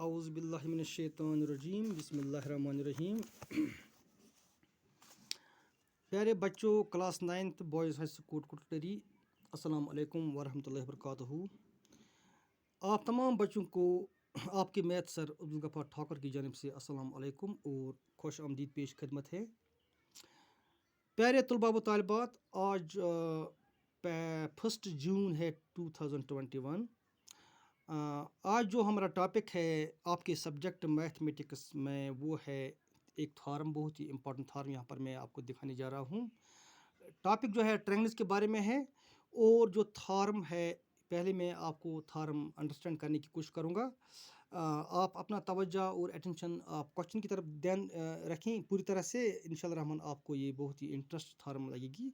औज़ु बिल्लाहि मिनश्शैतानिर्रजीम बिस्मिल्लाहिर्रहमानिर्रहीम। प्यारे बच्चों, class 9th boys high school Kuttari, अस्सलाम वालेकुम वरहमतुल्लाहि वबरकातुहू। आप तमाम बच्चों को आपके मैथ सर अब्दुल गफ्फार ठाकुर की जानिब से अस्सलाम वालेकुम और खुश आमदीद पेश खिदमत है। प्यारे तलबा व तालिबात, आज 1 जून है 2021। आज जो हमारा टॉपिक है आपके सब्जेक्ट मैथमेटिक्स में, वो है एक थॉरम, बहुत ही इम्पोर्टेंट थॉरम यहाँ पर मैं आपको दिखाने जा रहा हूँ। टॉपिक जो है ट्रायंगल्स के बारे में है, और जो थॉरम है, पहले मैं आपको थॉरम अंडरस्टैंड करने की कोशिश करूँगा। आप अपना तवज्जो और अटेंशन आप क्वेश्चन की तरफ ध्यान रखें पूरी तरह से। इंशाल्लाह रहमान आपको ये बहुत ही इंटरेस्ट थॉरम लगेगी।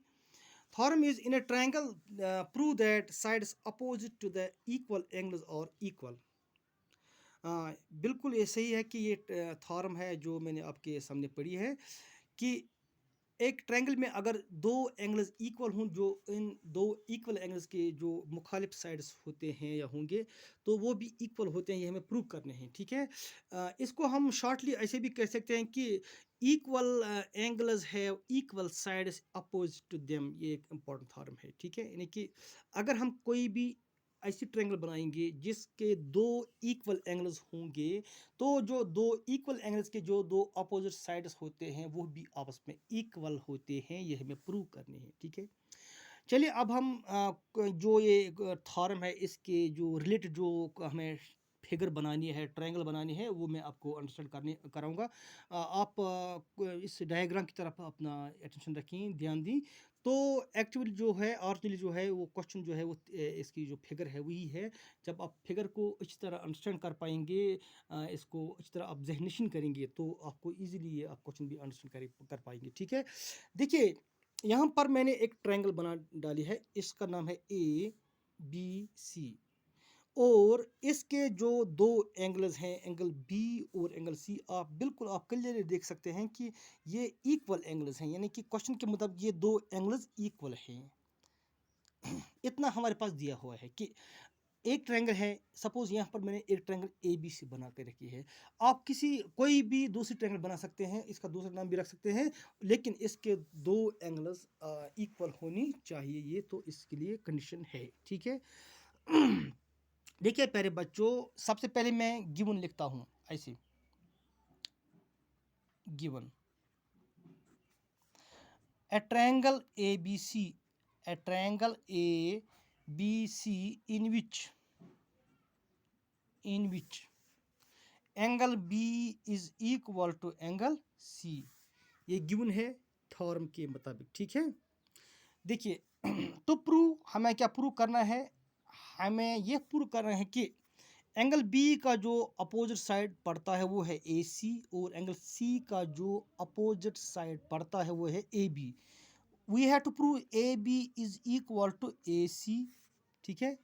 Theorem is in a triangle, prove that sides opposite to the equal angles are equal. बिल्कुल ये सही है कि ये थॉरम है जो मैंने आपके सामने पढ़ी है कि एक ट्रायंगल में अगर दो एंगल्स इक्वल हों, जो इन दो इक्वल एंगल्स के जो मुखालिफ साइड्स होते हैं या होंगे, तो वो भी इक्वल होते हैं, ये हमें प्रूव करने हैं। ठीक है, इसको हम शॉर्टली ऐसे भी कह सकते हैं कि equal angles have equal sides opposite to them. ये एक इम्पॉर्टेंट थॉरम है। ठीक है, यानी कि अगर हम कोई भी ऐसी ट्रायंगल बनाएंगे जिसके दो इक्वल एंगल्स होंगे, तो जो दो इक्वल एंगल्स के जो दो अपोजिट साइड्स होते हैं वो भी आपस में इक्वल होते हैं, ये हमें प्रूव करने हैं। ठीक है, चलिए अब हम जो ये थॉरम है, इसके जो रिलेटेड जो हमें फिगर बनानी है, ट्रायंगल बनानी है, वो मैं आपको अंडरस्टैंड कराऊंगा। आप इस डायग्राम की तरफ अपना अटेंशन रखें, ध्यान दी। तो एक्चुअली जो है ऑरिजिनली जो है वो क्वेश्चन जो है वो इसकी जो फिगर है वही है। जब आप फिगर को अच्छी तरह अंडरस्टैंड कर पाएंगे, इसको अच्छी तरह आप जहनिशन करेंगे, तो आपको ईजिली ये आप क्वेश्चन भी अंडरस्टैंड कर पाएंगे। ठीक है, देखिए यहाँ पर मैंने एक ट्रायंगल बना डाली है, इसका नाम है ABC, और इसके जो दो एंगल्स हैं, एंगल बी और एंगल सी, आप बिल्कुल आप क्लियरली देख सकते हैं कि ये इक्वल एंगल्स हैं, यानी कि क्वेश्चन के मुताबिक ये दो एंगल्स इक्वल हैं। इतना हमारे पास दिया हुआ है कि एक ट्रायंगल है, सपोज यहाँ पर मैंने एक ट्रायंगल ABC बना के रखी है। आप कोई भी दूसरी ट्रायंगल बना सकते हैं, इसका दूसरा नाम भी रख सकते हैं, लेकिन इसके दो एंगल्स इक्वल होनी चाहिए, ये तो इसके लिए कंडीशन है। ठीक है, देखिए प्यारे बच्चों, सबसे पहले मैं गिवन लिखता हूँ ऐसे, given a triangle ABC, a triangle ABC in which angle B is equal to angle C। ये गिवन है थ्योरम के मुताबिक। ठीक है, देखिए तो प्रूव हमें क्या प्रूव करना है, हमें यह प्रूव करना है कि एंगल B का जो अपोजिट साइड पड़ता है वो है AC, और एंगल C का जो अपोजिट साइड पड़ता है वो है AB। We have to prove AB is equal to AC। ठीक है,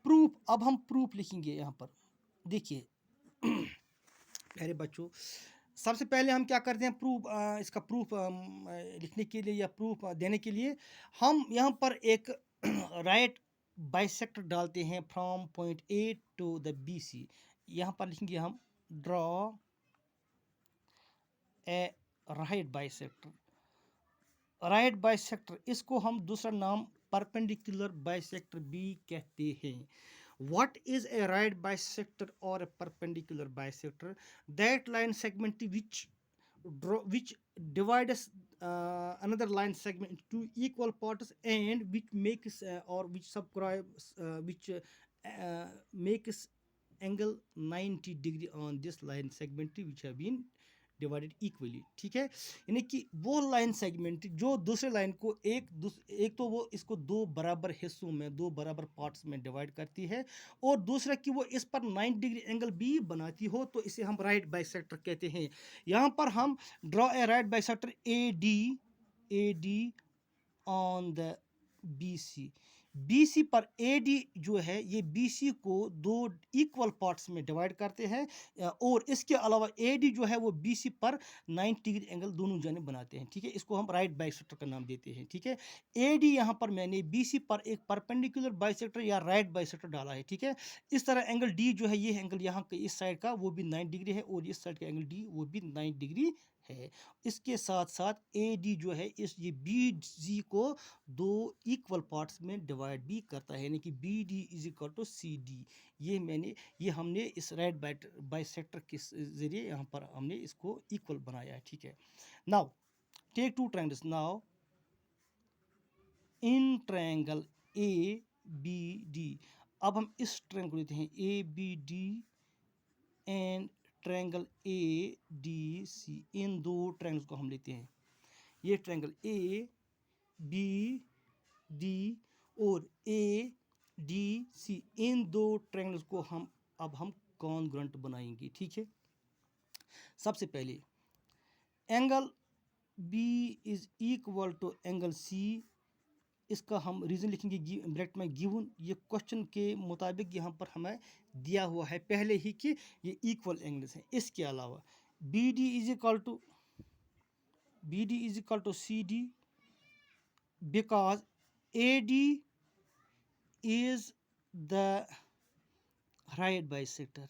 प्रूफ, अब हम प्रूफ लिखेंगे यहाँ पर। देखिए प्यारे बच्चों, सबसे पहले हम क्या करते हैं, प्रूफ इसका प्रूफ लिखने के लिए या प्रूफ देने के लिए हम यहाँ पर एक राइट बाइसेक्टर डालते हैं from point A to the BC। यहाँ पर लिखेंगे हम draw a right bisector. Right bisector, इसको हम दूसरा नाम परपेंडिकुलर बाइसेक्टर भी कहते हैं। What is a right bisector or a perpendicular bisector? That line segment which divides another line segment into equal parts, and which makes or which subscribes which makes angle 90 degree on this line segment which have been divided equally. ठीक है, यानी कि वो line segment जो दूसरे line को एक तो वो इसको दो बराबर हिस्सों में, दो बराबर पार्ट्स में डिवाइड करती है, और दूसरा कि वो इस पर 90 डिग्री एंगल भी बनाती हो, तो इसे हम राइट बाइसेक्टर कहते हैं। यहाँ पर हम draw a right bisector AD on the BC। BC पर AD जो है ये BC को 2 इक्वल पार्ट्स में डिवाइड करते हैं और इसके अलावा AD जो है वो BC पर 90 डिग्री एंगल दोनों जाने बनाते हैं, ठीक है। इसको हम राइट बाइसेक्टर का नाम देते हैं, ठीक है। AD यहाँ पर मैंने BC पर एक परपेंडिकुलर बाइसेक्टर या राइट बाइसेक्टर डाला है, ठीक है। इस तरह एंगल D जो है ये एंगल यहाँ के इस साइड का वो भी 90 डिग्री है और इस साइड का एंगल D वो भी 90 डिग्री है। इसके साथ साथ AD जो है इस ये BC को 2 इक्वल पार्ट्स में डिवाइड भी करता है, यानी कि BD is equal to CD। ये हमने इस राइट बाइसेक्टर के जरिए यहाँ पर हमने इसको इक्वल बनाया है, ठीक है। Now take two triangles. Now in triangle ABD, अब हम इस ट्रायंगल को लेते हैं ABD एंड ट्रायंगल ADC, इन दो ट्रायंगल्स को हम लेते हैं। ये ट्रायंगल ABD और ADC, इन दो ट्रायंगल्स को हम कॉन्ग्रुएंट बनाएंगे, ठीक है। सबसे पहले angle B is equal to angle C, इसका हम रीज़न लिखेंगे ब्रैकेट में गिवन, ये क्वेश्चन के मुताबिक यहाँ पर हमें दिया हुआ है पहले ही कि ये इक्वल एंगल्स हैं। इसके अलावा BD is equal to CD because AD is the right bisector,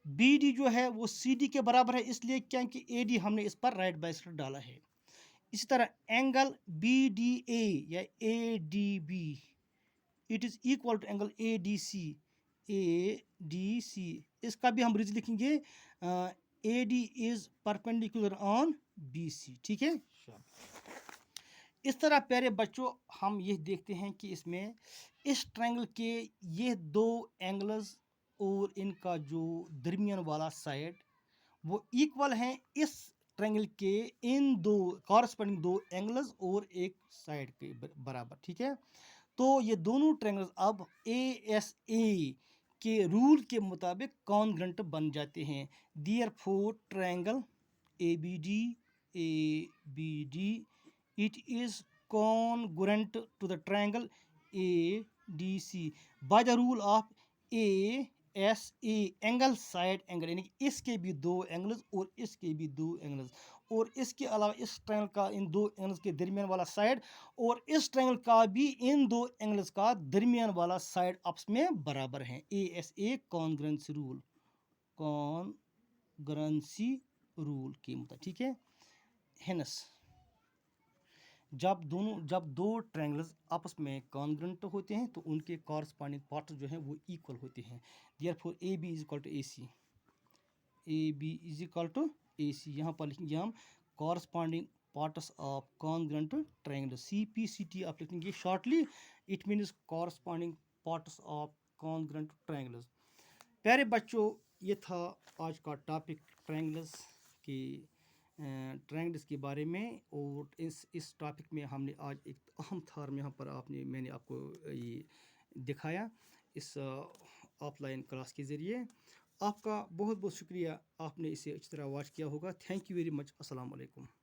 BD जो है वो CD के बराबर है, इसलिए क्योंकि AD हमने इस पर राइट बाइसेक्टर डाला है। इसी तरह एंगल BDA या ADB it is equal to angle ADC, इसका भी हम रीजन लिखेंगे AD is perpendicular on BC, ठीक है। इस तरह प्यारे बच्चों हम ये देखते हैं कि इसमें इस ट्रायंगल के ये दो एंगल्स और इनका जो दरमियान वाला साइड वो इक्वल हैं इस ट्रायंगल के इन दो कॉरस्पॉन्डिंग दो एंगल्स और एक साइड के बराबर, ठीक है। तो ये दोनों ट्रायंगल्स अब ASA के रूल के मुताबिक कॉन्ग्रुएंट बन जाते हैं। Therefore triangle ABD it is congruent to the triangle ADC by the rule of ASA, angle side angle, यानी कि इसके भी दो एंगल्स और इसके भी दो एंगल्स, और इसके अलावा इस ट्रायंगल का इन दो एंगल्स के दरमियान वाला साइड और इस ट्रायंगल का भी इन दो एंगल्स का दरमियान वाला साइड आपस में बराबर हैं। ASA कॉन्ग्रुएंसी रूल के मुताबिक, ठीक है। हेनस जब दो ट्रायंगल्स आपस में कॉन्ग्रुएंट होते हैं तो उनके कॉरस्पॉन्डिंग पार्ट्स जो हैं वो इक्वल होते हैं। Therefore AB is equal to AC, यहाँ पर लिखेंगे हम corresponding parts of congruent triangle, CPCT आप लिखेंगे shortly, it means corresponding parts of congruent triangles. प्यारे बच्चों ये था आज का टॉपिक ट्रायंगल्स के बारे में, और इस टॉपिक में हमने आज एक अहम थॉर्म यहाँ पर मैंने आपको ये दिखाया इस ऑफलाइन क्लास के ज़रिए। आपका बहुत बहुत शुक्रिया, आपने इसे अच्छी तरह वॉच किया होगा। Thank you very much. अस्सलाम वालेकुम।